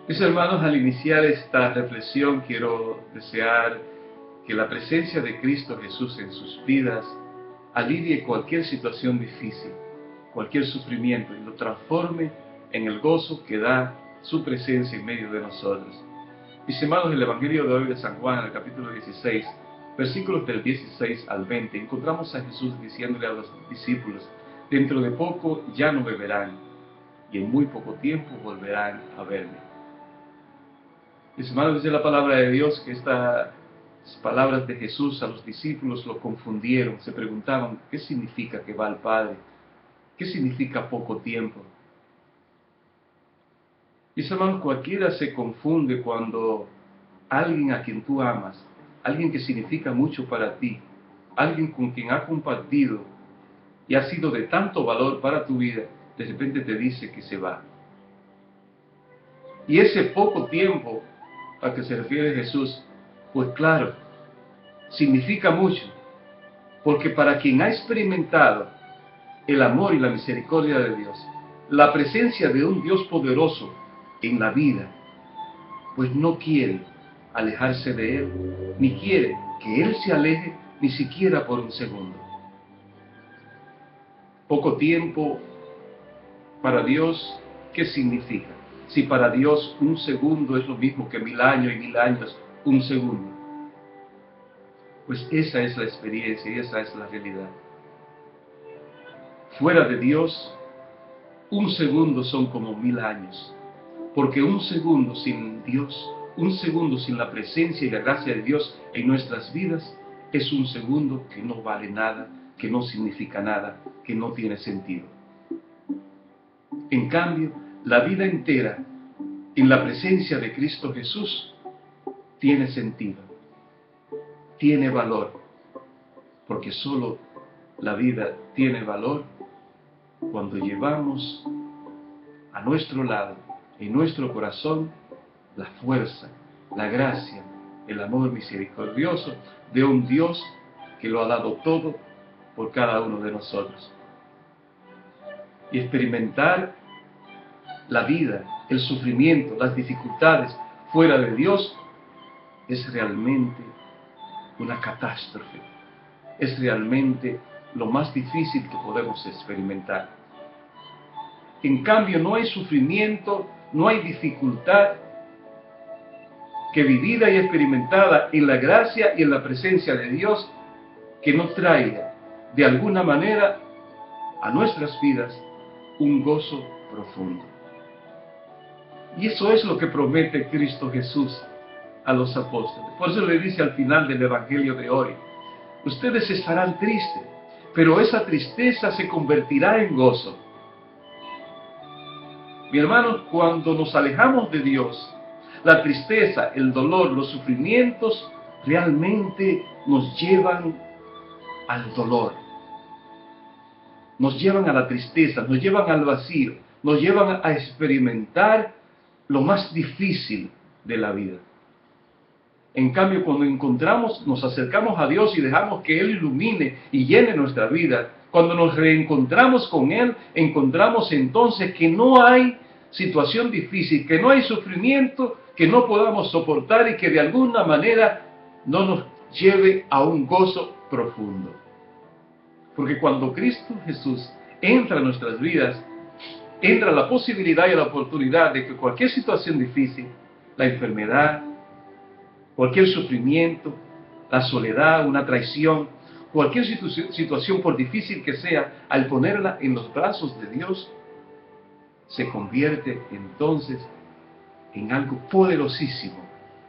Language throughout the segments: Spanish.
Mis hermanos, al iniciar esta reflexión quiero desear que la presencia de Cristo Jesús en sus vidas alivie cualquier situación difícil, cualquier sufrimiento y lo transforme en el gozo que da su presencia en medio de nosotros. Mis hermanos, en el Evangelio de hoy de San Juan, en el capítulo 16, versículos del 16 al 20, encontramos a Jesús diciéndole a los discípulos: dentro de poco ya no beberán, y en muy poco tiempo volverán a verme. Mis hermanos, dice la palabra de Dios que estas palabras de Jesús a los discípulos lo confundieron, se preguntaban: ¿qué significa que va al Padre? ¿Qué significa poco tiempo? Mis hermanos, cualquiera se confunde cuando alguien a quien tú amas, alguien que significa mucho para ti, alguien con quien has compartido y ha sido de tanto valor para tu vida, de repente te dice que se va. Y ese poco tiempo a que se refiere Jesús, pues claro, significa mucho, porque para quien ha experimentado el amor y la misericordia de Dios, la presencia de un Dios poderoso en la vida, pues no quiere alejarse de Él, ni quiere que Él se aleje ni siquiera por un segundo. Poco tiempo para Dios, ¿qué significa? Si para Dios un segundo es lo mismo que 1000 años y 1000 años un segundo, pues esa es la experiencia y esa es la realidad. Fuera de Dios, un segundo son como 1000 años, porque un segundo sin Dios, un segundo sin la presencia y la gracia de Dios en nuestras vidas, es un segundo que no vale nada, que no significa nada, que no tiene sentido. En cambio, la vida entera en la presencia de Cristo Jesús tiene sentido, tiene valor, porque solo la vida tiene valor cuando llevamos a nuestro lado, en nuestro corazón, la fuerza, la gracia, el amor misericordioso de un Dios que lo ha dado todo por cada uno de nosotros. Y experimentar la vida, el sufrimiento, las dificultades fuera de Dios es realmente una catástrofe, es realmente lo más difícil que podemos experimentar. En cambio, no hay sufrimiento, no hay dificultad que vivida y experimentada en la gracia y en la presencia de Dios, que no traiga de alguna manera a nuestras vidas un gozo profundo. Y eso es lo que promete Cristo Jesús a los apóstoles. Por eso le dice al final del Evangelio de hoy: ustedes estarán tristes, pero esa tristeza se convertirá en gozo. Mi hermano, cuando nos alejamos de Dios, la tristeza, el dolor, los sufrimientos realmente nos llevan al dolor, nos llevan a la tristeza, nos llevan al vacío, nos llevan a experimentar lo más difícil de la vida. En cambio, cuando nos acercamos a Dios y dejamos que Él ilumine y llene nuestra vida, cuando nos reencontramos con Él, encontramos entonces que no hay situación difícil, que no hay sufrimiento que no podamos soportar y que de alguna manera no nos lleve a un gozo profundo. Porque cuando Cristo Jesús entra en nuestras vidas, entra la posibilidad y la oportunidad de que cualquier situación difícil, la enfermedad, cualquier sufrimiento, la soledad, una traición, cualquier situación por difícil que sea, al ponerla en los brazos de Dios, se convierte entonces en algo poderosísimo,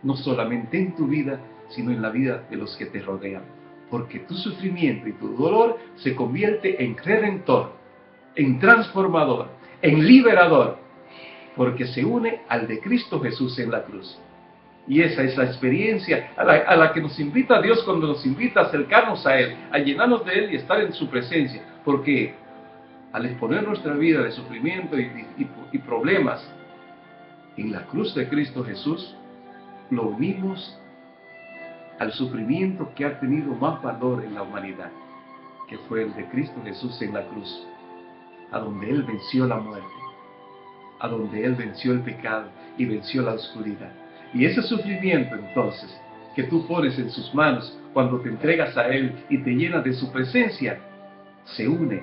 no solamente en tu vida, sino en la vida de los que te rodean. Porque tu sufrimiento y tu dolor se convierte en redentor, en transformador, en liberador, porque se une al de Cristo Jesús en la cruz. Y esa es la experiencia a la que nos invita Dios cuando nos invita a acercarnos a Él, a llenarnos de Él y estar en su presencia. Porque al exponer nuestra vida de sufrimiento y problemas en la cruz de Cristo Jesús, lo unimos al sufrimiento que ha tenido más valor en la humanidad, que fue el de Cristo Jesús en la cruz, a donde Él venció la muerte. a donde Él venció el pecado y venció la oscuridad. Y ese sufrimiento entonces que tú pones en sus manos cuando te entregas a Él y te llenas de su presencia, se une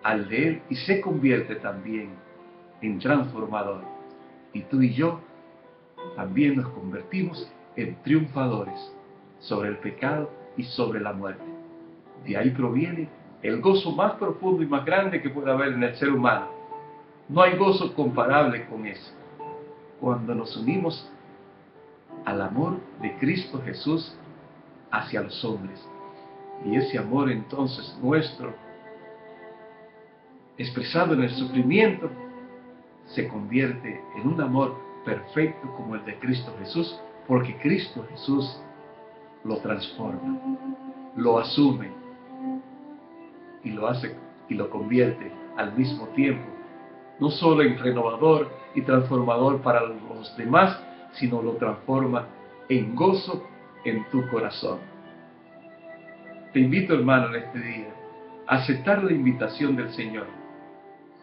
al de Él y se convierte también en transformador. Y tú y yo también nos convertimos en triunfadores sobre el pecado y sobre la muerte. De ahí proviene el gozo más profundo y más grande que puede haber en el ser humano. No hay gozo comparable con eso. Cuando nos unimos al amor de Cristo Jesús hacia los hombres. Y ese amor entonces nuestro, expresado en el sufrimiento, se convierte en un amor perfecto como el de Cristo Jesús, porque Cristo Jesús lo transforma, lo asume y lo hace y lo convierte al mismo tiempo, no solo en renovador y transformador para los demás, sino lo transforma en gozo en tu corazón. Te invito, hermano, en este día a aceptar la invitación del Señor,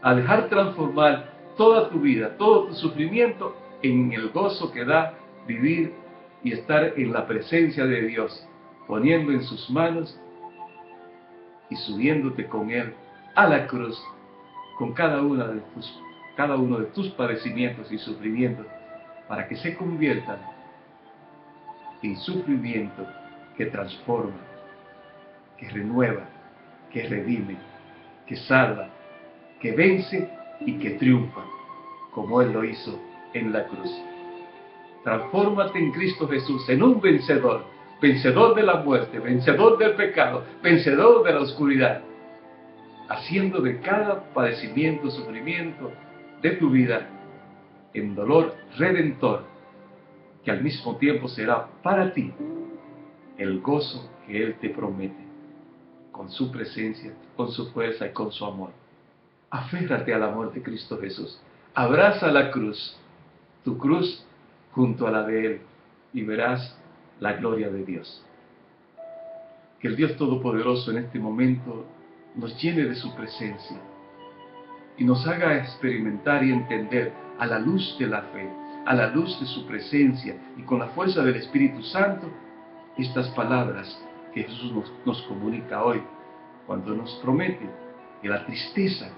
a dejar transformar toda tu vida, todo tu sufrimiento en el gozo que da vivir y estar en la presencia de Dios, poniendo en sus manos y subiéndote con Él a la cruz, con cada uno de tus padecimientos y sufrimientos, para que se conviertan en sufrimiento que transforma, que renueva, que redime, que salva, que vence y que triunfa, como Él lo hizo en la cruz. Transfórmate en Cristo Jesús en un vencedor, vencedor de la muerte, vencedor del pecado, vencedor de la oscuridad, haciendo de cada padecimiento, sufrimiento de tu vida en dolor redentor, que al mismo tiempo será para ti el gozo que Él te promete, con su presencia, con su fuerza y con su amor. Aférrate al amor de Cristo Jesús. Abraza la cruz, tu cruz junto a la de Él, y verás la gloria de Dios. Que el Dios Todopoderoso en este momento nos llene de su presencia y nos haga experimentar y entender a la luz de la fe, a la luz de su presencia y con la fuerza del Espíritu Santo, estas palabras que Jesús nos comunica hoy, cuando nos promete que la tristeza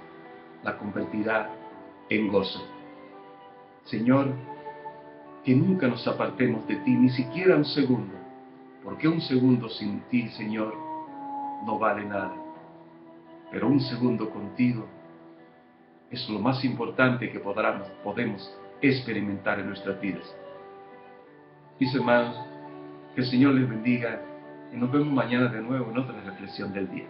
la convertirá en gozo. Señor, que nunca nos apartemos de ti, ni siquiera un segundo, porque un segundo sin ti, Señor, no vale nada. Pero un segundo contigo es lo más importante que podemos experimentar en nuestras vidas. Mis hermanos, que el Señor les bendiga y nos vemos mañana de nuevo en otra reflexión del día.